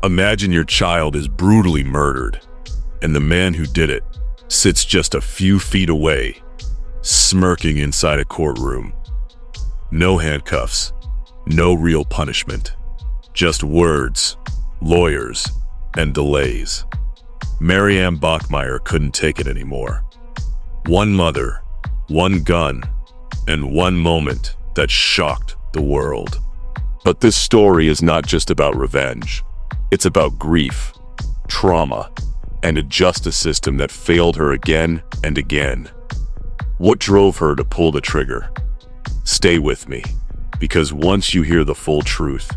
Imagine your child is brutally murdered, and the man who did it sits just a few feet away, smirking inside a courtroom. No handcuffs, no real punishment, just words, lawyers, and delays. Marianne Bachmeier couldn't take it anymore. One mother, one gun, and one moment that shocked the world. But this story is not just about revenge. It's about grief, trauma, and a justice system that failed her again and again. What drove her to pull the trigger? Stay with me, because once you hear the full truth,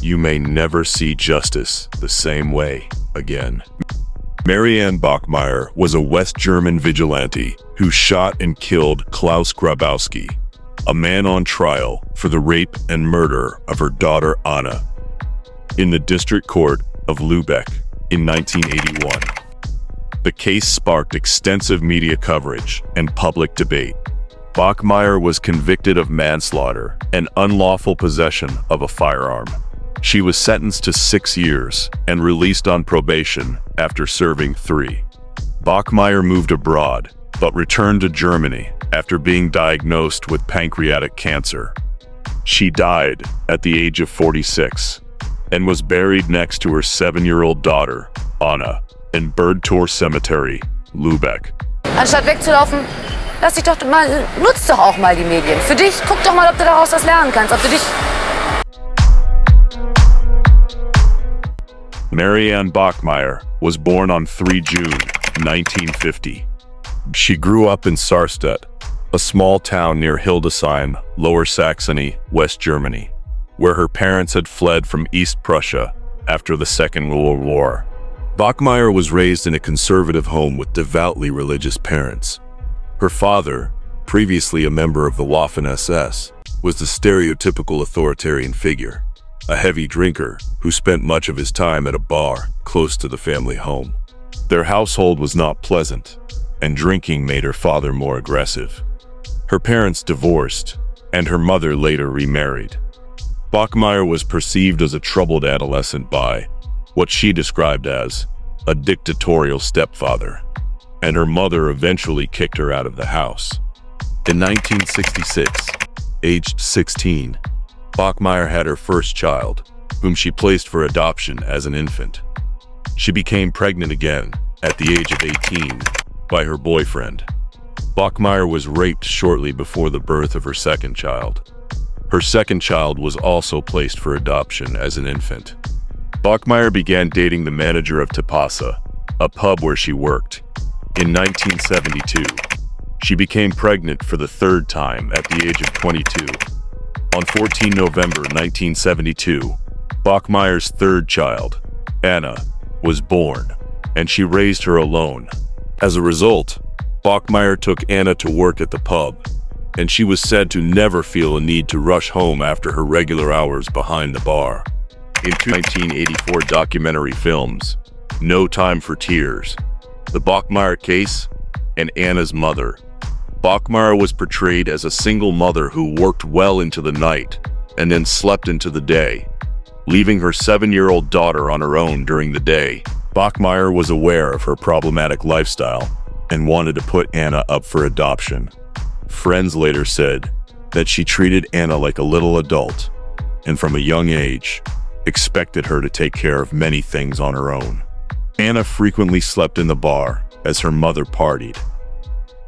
you may never see justice the same way again. Marianne Bachmeier was a West German vigilante who shot and killed Klaus Grabowski, a man on trial for the rape and murder of her daughter Anna, in the District Court of Lübeck in 1981. The case sparked extensive media coverage and public debate. Bachmeier was convicted of manslaughter and unlawful possession of a firearm. She was sentenced to 6 years and released on probation after serving 3. Bachmeier moved abroad, but returned to Germany after being diagnosed with pancreatic cancer. She died at the age of 46 and was buried next to her 7-year-old daughter, Anna, in Bergtor Cemetery, Lübeck. Anstatt wegzulaufen, nutz doch auch mal die Medien. Für dich, guck doch mal, ob du daraus was lernen kannst, ob du dich... Marianne Bachmeier was born on 3 June 1950. She grew up in Sarstedt, a small town near Hildesheim, Lower Saxony, West Germany, where her parents had fled from East Prussia after the Second World War. Bachmeier was raised in a conservative home with devoutly religious parents. Her father, previously a member of the Waffen-SS, was the stereotypical authoritarian figure, a heavy drinker who spent much of his time at a bar close to the family home. Their household was not pleasant, and drinking made her father more aggressive. Her parents divorced, and her mother later remarried. Bachmeier was perceived as a troubled adolescent by what she described as a dictatorial stepfather, and her mother eventually kicked her out of the house. In 1966, aged 16, Bachmeier had her first child, whom she placed for adoption as an infant. She became pregnant again at the age of 18 by her boyfriend. Bachmeier was raped shortly before the birth of her second child. Her second child was also placed for adoption as an infant. Bachmeier began dating the manager of Tapasa, a pub where she worked. In 1972, she became pregnant for the third time at the age of 22. On 14 November 1972, Bachmeier's third child, Anna, was born, and she raised her alone. As a result, Bachmeier took Anna to work at the pub, and she was said to never feel a need to rush home after her regular hours behind the bar. In 1984 documentary films, No Time for Tears, The Bachmeier Case, and Anna's Mother, Bachmeier was portrayed as a single mother who worked well into the night and then slept into the day, leaving her 7-year-old daughter on her own during the day. Bachmeier was aware of her problematic lifestyle and wanted to put Anna up for adoption. Friends later said that she treated Anna like a little adult, and from a young age, expected her to take care of many things on her own. Anna frequently slept in the bar as her mother partied.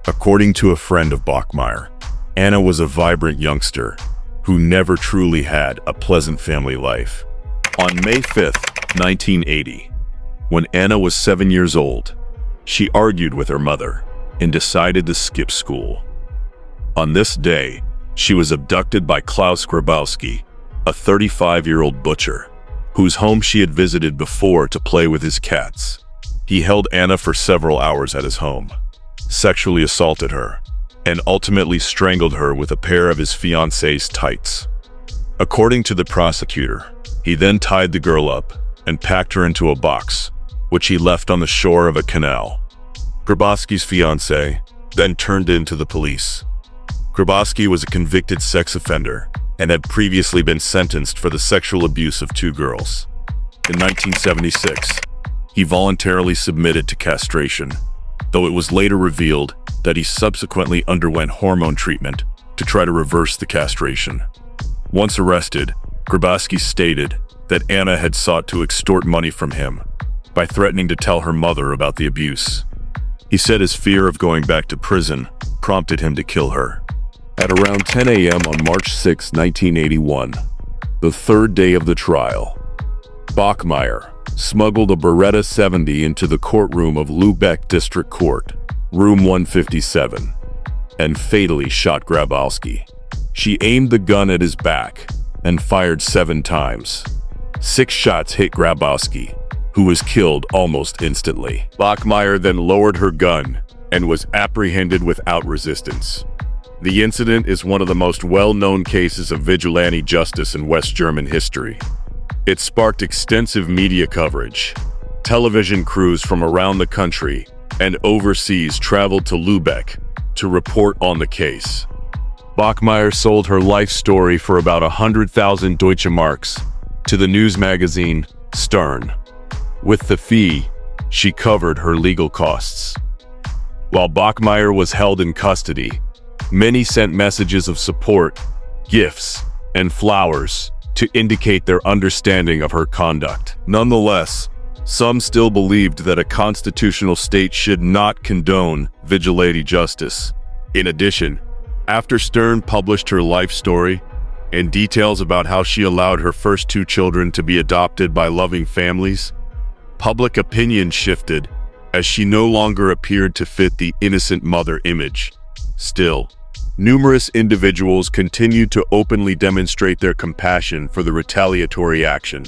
According to a friend of Bachmeier, Anna was a vibrant youngster who never truly had a pleasant family life. On May 5, 1980, when Anna was 7 years old, she argued with her mother and decided to skip school. On this day, she was abducted by Klaus Grabowski, a 35-year-old butcher, whose home she had visited before to play with his cats. He held Anna for several hours at his home, sexually assaulted her, and ultimately strangled her with a pair of his fiancée's tights. According to the prosecutor, he then tied the girl up and packed her into a box, which he left on the shore of a canal. Grabowski's fiancée then turned in to the police. Grabowski was a convicted sex offender and had previously been sentenced for the sexual abuse of 2 girls. In 1976, he voluntarily submitted to castration, though it was later revealed that he subsequently underwent hormone treatment to try to reverse the castration. Once arrested, Grabowski stated that Anna had sought to extort money from him by threatening to tell her mother about the abuse. He said his fear of going back to prison prompted him to kill her. At around 10 a.m. on March 6, 1981, the third day of the trial, Bachmeier smuggled a Beretta 70 into the courtroom of Lübeck District Court, room 157, and fatally shot Grabowski. She aimed the gun at his back and fired 7 times. 6 shots hit Grabowski, who was killed almost instantly. Bachmeier then lowered her gun and was apprehended without resistance. The incident is one of the most well-known cases of vigilante justice in West German history. It sparked extensive media coverage. Television crews from around the country and overseas traveled to Lübeck to report on the case. Bachmeier sold her life story for about 100,000 Deutsche Marks to the news magazine Stern. With the fee, she covered her legal costs. While Bachmeier was held in custody, many sent messages of support, gifts, and flowers to indicate their understanding of her conduct. Nonetheless, some still believed that a constitutional state should not condone vigilante justice. In addition, after Stern published her life story and details about how she allowed her first 2 children to be adopted by loving families, public opinion shifted as she no longer appeared to fit the innocent mother image. Still, numerous individuals continued to openly demonstrate their compassion for the retaliatory action.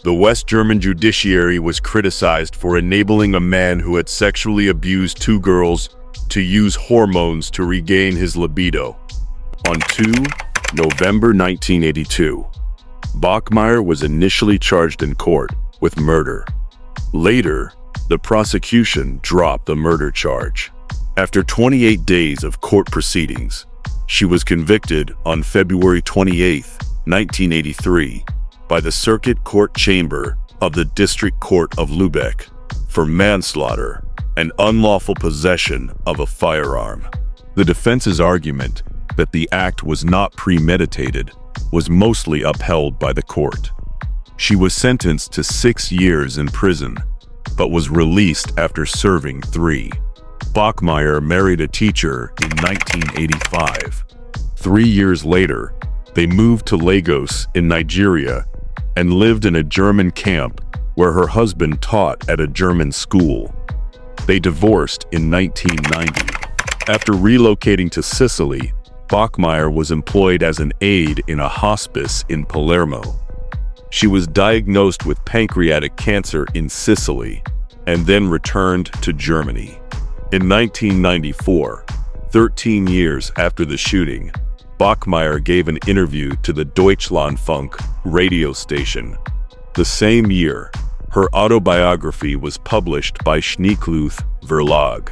The West German judiciary was criticized for enabling a man who had sexually abused 2 girls to use hormones to regain his libido. On 2 November 1982, Bachmeier was initially charged in court with murder. Later, the prosecution dropped the murder charge. After 28 days of court proceedings, she was convicted on February 28, 1983, by the Circuit Court Chamber of the District Court of Lübeck for manslaughter and unlawful possession of a firearm. The defense's argument that the act was not premeditated was mostly upheld by the court. She was sentenced to 6 years in prison, but was released after serving 3. Bachmeier married a teacher in 1985. 3 years later, they moved to Lagos in Nigeria and lived in a German camp where her husband taught at a German school. They divorced in 1990. After relocating to Sicily, Bachmeier was employed as an aide in a hospice in Palermo. She was diagnosed with pancreatic cancer in Sicily and then returned to Germany. In 1994, 13 years after the shooting, Bachmeier gave an interview to the Deutschlandfunk radio station. The same year, her autobiography was published by Schneekluth Verlag.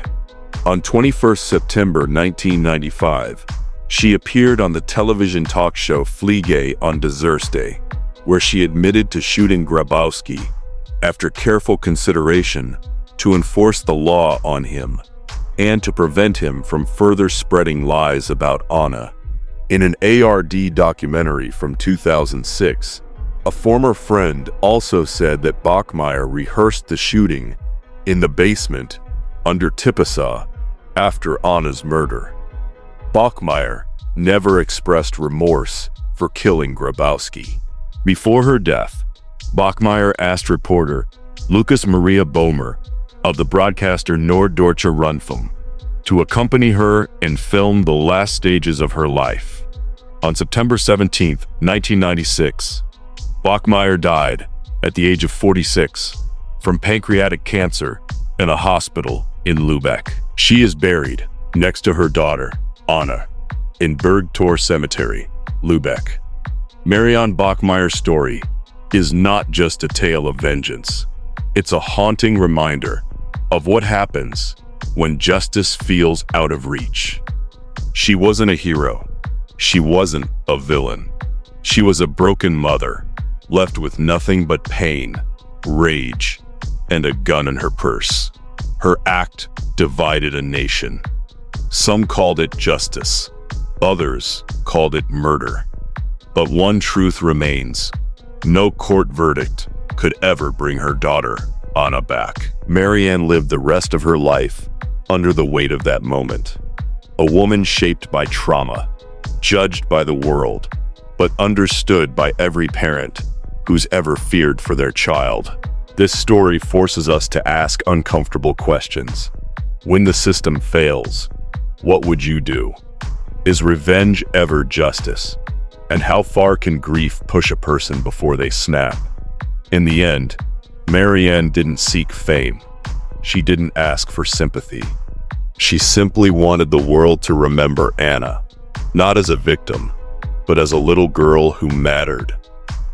On 21 September 1995, she appeared on the television talk show Fliege on Thursday, where she admitted to shooting Grabowski after careful consideration to enforce the law on him and to prevent him from further spreading lies about Anna. In an ARD documentary from 2006, a former friend also said that Bachmeier rehearsed the shooting in the basement under Tipasa after Anna's murder. Bachmeier never expressed remorse for killing Grabowski. Before her death, Bachmeier asked reporter Lukas Maria Boehmer of the broadcaster Norddeutscher Rundfunk to accompany her and film the last stages of her life. On September 17, 1996, Bachmeier died at the age of 46 from pancreatic cancer in a hospital in Lübeck. She is buried next to her daughter, Anna, in Bergtor Cemetery, Lübeck. Marianne Bachmeier's story is not just a tale of vengeance. It's a haunting reminder of what happens when justice feels out of reach. She wasn't a hero. She wasn't a villain. She was a broken mother, left with nothing but pain, rage, and a gun in her purse. Her act divided a nation. Some called it justice, others called it murder. But one truth remains: no court verdict could ever bring her daughter Anna back. Marianne lived the rest of her life under the weight of that moment. A woman shaped by trauma, judged by the world, but understood by every parent who's ever feared for their child. This story forces us to ask uncomfortable questions. When the system fails, what would you do? Is revenge ever justice? And how far can grief push a person before they snap? In the end, Marianne didn't seek fame. She didn't ask for sympathy. She simply wanted the world to remember Anna, not as a victim, but as a little girl who mattered.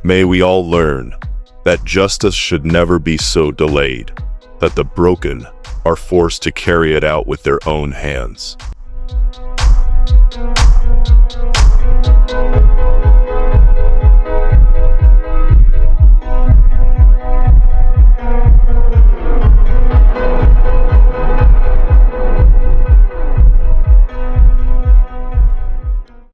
May we all learn that justice should never be so delayed that the broken are forced to carry it out with their own hands.